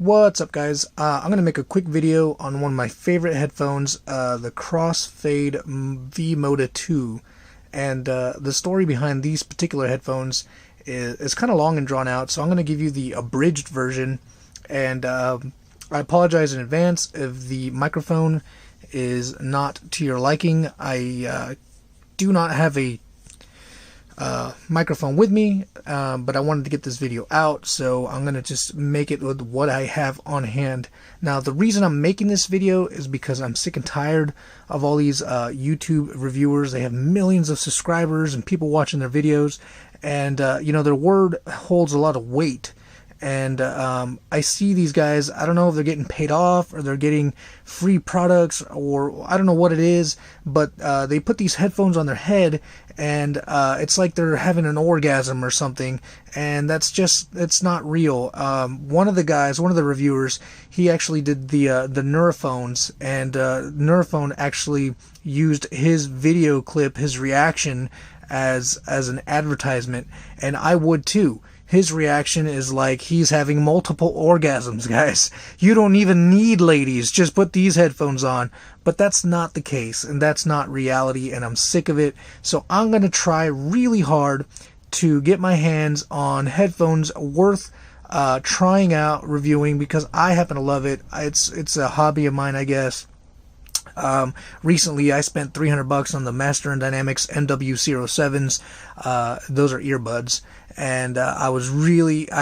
What's up, guys? I'm going to make a quick video on one of my favorite headphones, the Crossfade V-Moda 2. And the story behind these particular headphones is kind of long and drawn out, so I'm going to give you the abridged version. And I apologize in advance if the microphone is not to your liking. I do not have a microphone with me, but I wanted to get this video out, so I'm gonna just make it with what I have on hand. Now, the reason I'm making this video is because I'm sick and tired of all these YouTube reviewers. They have millions of subscribers and people watching their videos, and you know, their word holds a lot of weight. And I see these guys, I don't know if they're getting paid off or they're getting free products, or I don't know what it is, but they put these headphones on their head, and it's like they're having an orgasm or something, and it's not real. One of the reviewers, he actually did the Neurophones, and Neurophone actually used his video clip, his reaction, as an advertisement, and I would too. His reaction is like he's having multiple orgasms, guys. You don't even need ladies. Just put these headphones on. But that's not the case, and that's not reality, and I'm sick of it. So I'm going to try really hard to get my hands on headphones worth trying out, reviewing, because I happen to love it. It's a hobby of mine, I guess. Recently I spent $300 on the Master & Dynamics MW07s. Those are earbuds, and I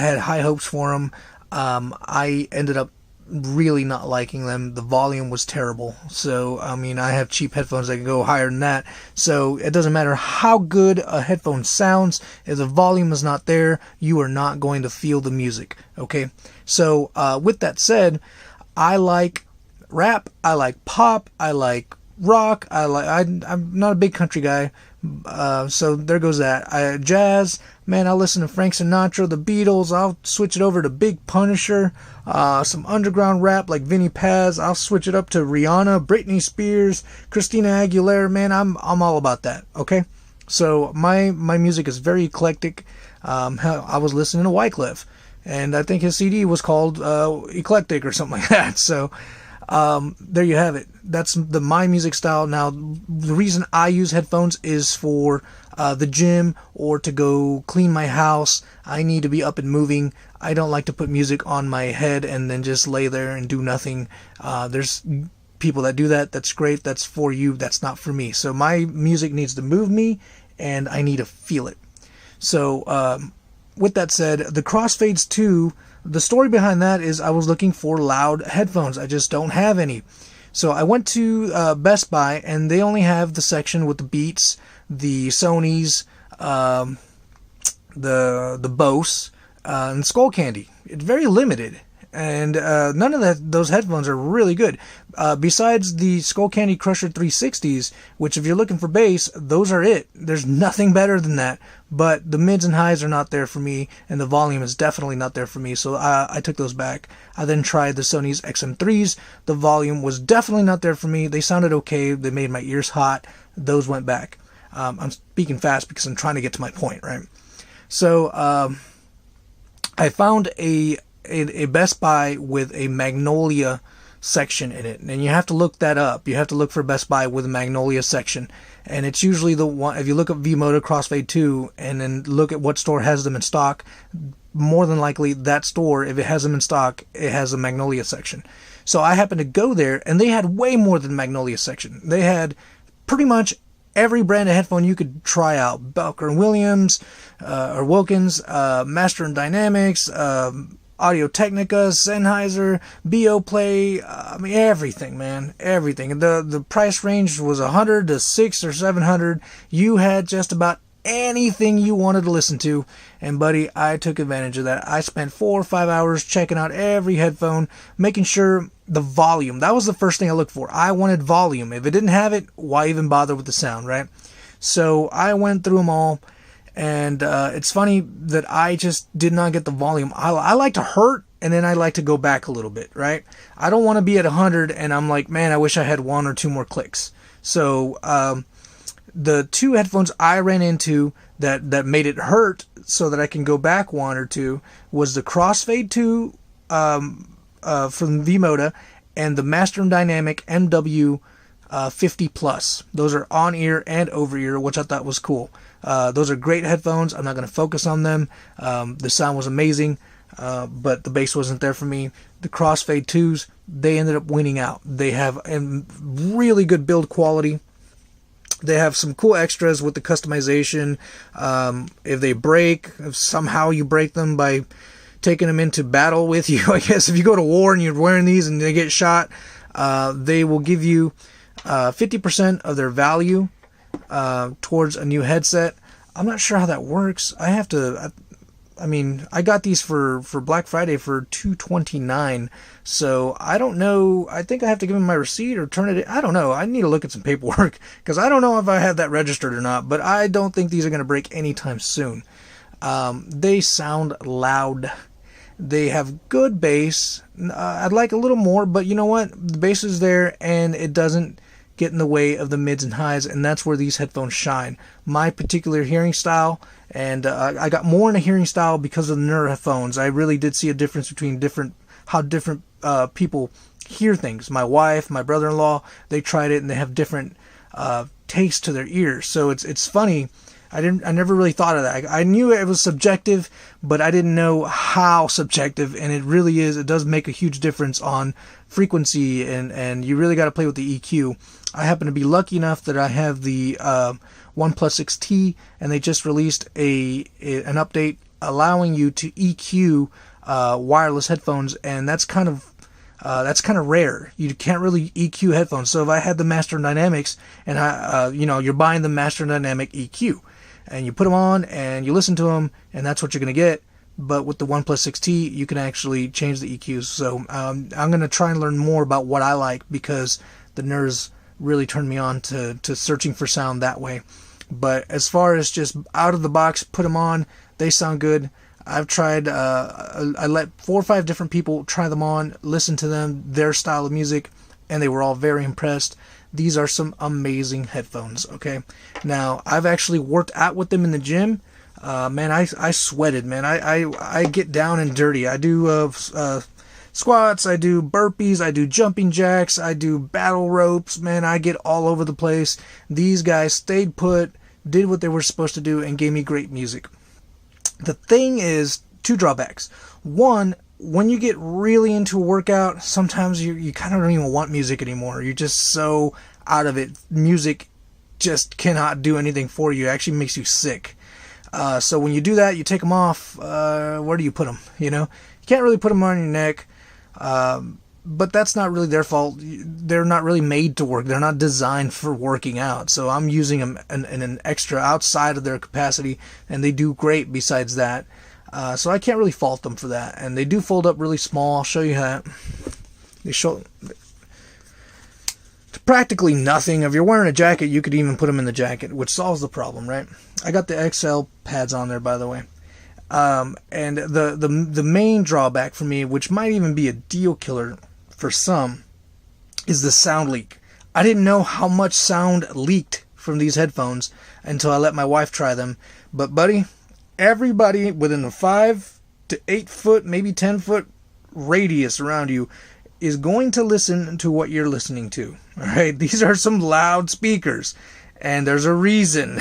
had high hopes for them. I ended up really not liking them. The volume was terrible. So, I mean, I have cheap headphones that can go higher than that. So it doesn't matter how good a headphone sounds. If the volume is not there, you are not going to feel the music. Okay. So, with that said, I like rap, I like pop, I like rock, I'm not a big country guy, so there goes that. Jazz, man, I'll listen to Frank Sinatra, the Beatles, I'll switch it over to Big Punisher, some underground rap like Vinnie Paz, I'll switch it up to Rihanna, Britney Spears, Christina Aguilera, man, I'm all about that, okay? So my music is very eclectic. I was listening to Wyclef, and I think his CD was called Eclectic or something like that, so there you have it. That's my music style. Now, the reason I use headphones is for the gym or to go clean my house. I need to be up and moving. I don't like to put music on my head and then just lay there and do nothing. There's people that do that. That's great. That's for you. That's not for me. So my music needs to move me, and I need to feel it. So with that said, the Crossfades 2, the story behind that is I was looking for loud headphones. I just don't have any. So I went to Best Buy, and they only have the section with the Beats, the Sonys, the Bose, and Skullcandy. It's very limited. And none of those headphones are really good. Besides the Skullcandy Crusher 360s, which if you're looking for bass, those are it. There's nothing better than that. But the mids and highs are not there for me, and the volume is definitely not there for me, so I took those back. I then tried the Sony's XM3s. The volume was definitely not there for me. They sounded okay. They made my ears hot. Those went back. I'm speaking fast because I'm trying to get to my point, right? So I found a Best Buy with a Magnolia section in it, and you have to look that up. You have to look for Best Buy with a Magnolia section, and it's usually the one. If you look up V-Moda Crossfade 2 and then look at what store has them in stock, more than likely that store, if it has them in stock, it has a Magnolia section. So I happened to go there, and they had way more than Magnolia section. They had pretty much every brand of headphone you could try out: Belker & Williams, or Wilkins, Master & Dynamics, Audio-Technica, Sennheiser, Beoplay, I mean, everything, man, everything. The price range was $100 to $600 or $700. You had just about anything you wanted to listen to, and buddy, I took advantage of that. I spent 4 or 5 hours checking out every headphone, making sure the volume, that was the first thing I looked for. I wanted volume. If it didn't have it, why even bother with the sound, right? So I went through them all. And it's funny that I just did not get the volume. I like to hurt, and then I like to go back a little bit, right? I don't want to be at 100, and I'm like, man, I wish I had 1 or 2 more clicks. So the 2 headphones I ran into that made it hurt so that I can go back 1 or 2 was the Crossfade 2 from V-Moda, and the Master and Dynamic MW 50 Plus. Those are on-ear and over-ear, which I thought was cool. Those are great headphones. I'm not going to focus on them. The sound was amazing, but the bass wasn't there for me. The Crossfade 2s, they ended up winning out. They have a really good build quality. They have some cool extras with the customization. If they break, if somehow you break them by taking them into battle with you, I guess if you go to war and you're wearing these and they get shot, they will give you 50% of their value towards a new headset. I'm not sure how that works. I got these for Black Friday for $229, so I don't know. I think I have to give them my receipt or turn it in. I don't know. I need to look at some paperwork because I don't know if I have that registered or not, but I don't think these are going to break anytime soon. They sound loud. They have good bass. I'd like a little more, but you know what? The bass is there and it doesn't get in the way of the mids and highs, and that's where these headphones shine. My particular hearing style, and I got more in a hearing style because of the Nura headphones. I really did see a difference between how different people hear things. My wife, my brother-in-law, they tried it and they have different tastes to their ears. So it's funny. I never really thought of that. I knew it was subjective, but I didn't know how subjective, and it really is. It does make a huge difference on frequency, and you really got to play with the EQ. I happen to be lucky enough that I have the OnePlus 6T, and they just released an update allowing you to EQ wireless headphones, and that's kind of rare. You can't really EQ headphones. So if I had the Master Dynamics, and you're buying the Master Dynamic EQ, and you put them on and you listen to them, and that's what you're going to get. But with the OnePlus 6T, you can actually change the EQs. So I'm going to try and learn more about what I like, because the Nurs really turned me on to searching for sound that way. But as far as just out of the box, put them on, they sound good. I've tried, I let 4 or 5 different people try them on, listen to them, their style of music, and they were all very impressed. These are some amazing headphones, okay? Now, I've actually worked out with them in the gym. Man, I sweated, man. I get down and dirty. I do squats, I do burpees, I do jumping jacks, I do battle ropes. Man, I get all over the place. These guys stayed put, did what they were supposed to do, and gave me great music. The thing is, 2 drawbacks. One, when you get really into a workout, sometimes you kind of don't even want music anymore. You're just so out of it. Music just cannot do anything for you. It actually makes you sick. So when you do that, you take them off. Where do you put them? You can't really put them on your neck. But that's not really their fault. They're not really made to work. They're not designed for working out. So I'm using them in an extra outside of their capacity, and they do great besides that. So I can't really fault them for that. And they do fold up really small. I'll show you that. They show practically nothing. If you're wearing a jacket, you could even put them in the jacket, which solves the problem, right? I got the XL pads on there, by the way. And the main drawback for me, which might even be a deal killer for some, is the sound leak. I didn't know how much sound leaked from these headphones until I let my wife try them. But buddy, everybody within a 5 to 8 foot, maybe 10 foot radius around you is going to listen to what you're listening to. All right, these are some loud speakers, and there's a reason.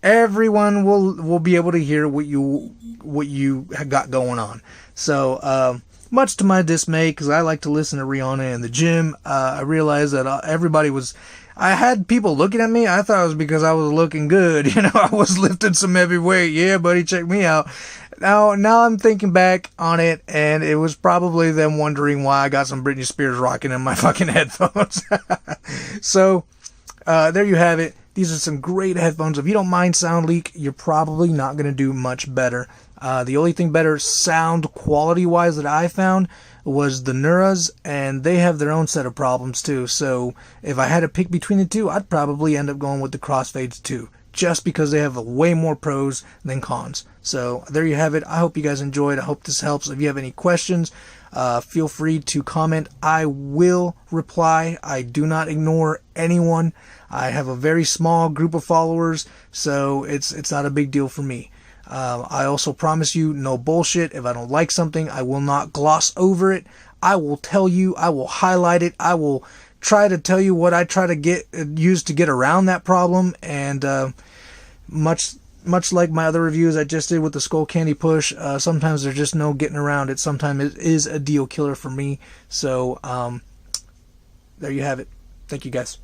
Everyone will be able to hear what you got going on. So much to my dismay, because I like to listen to Rihanna in the gym, I realized that I had people looking at me. I thought it was because I was looking good. I was lifting some heavy weight. Yeah, buddy, check me out. Now I'm thinking back on it, and it was probably them wondering why I got some Britney Spears rocking in my fucking headphones. So, there you have it. These are some great headphones. If you don't mind sound leak, you're probably not going to do much better. The only thing better sound quality-wise that I found was the Nuras, and they have their own set of problems too. So if I had to pick between the two, I'd probably end up going with the Crossfades too, just because they have way more pros than cons. So there you have it. I hope you guys enjoyed. I hope this helps. If you have any questions, feel free to comment. I will reply. I do not ignore anyone. I have a very small group of followers, so it's not a big deal for me. I also promise you, no bullshit. If I don't like something, I will not gloss over it. I will tell you, I will highlight it, I will try to tell you what I try to use to get around that problem. And much like my other reviews I just did with the Skull Candy Push, sometimes there's just no getting around it. Sometimes it is a deal killer for me. So there you have it. Thank you guys.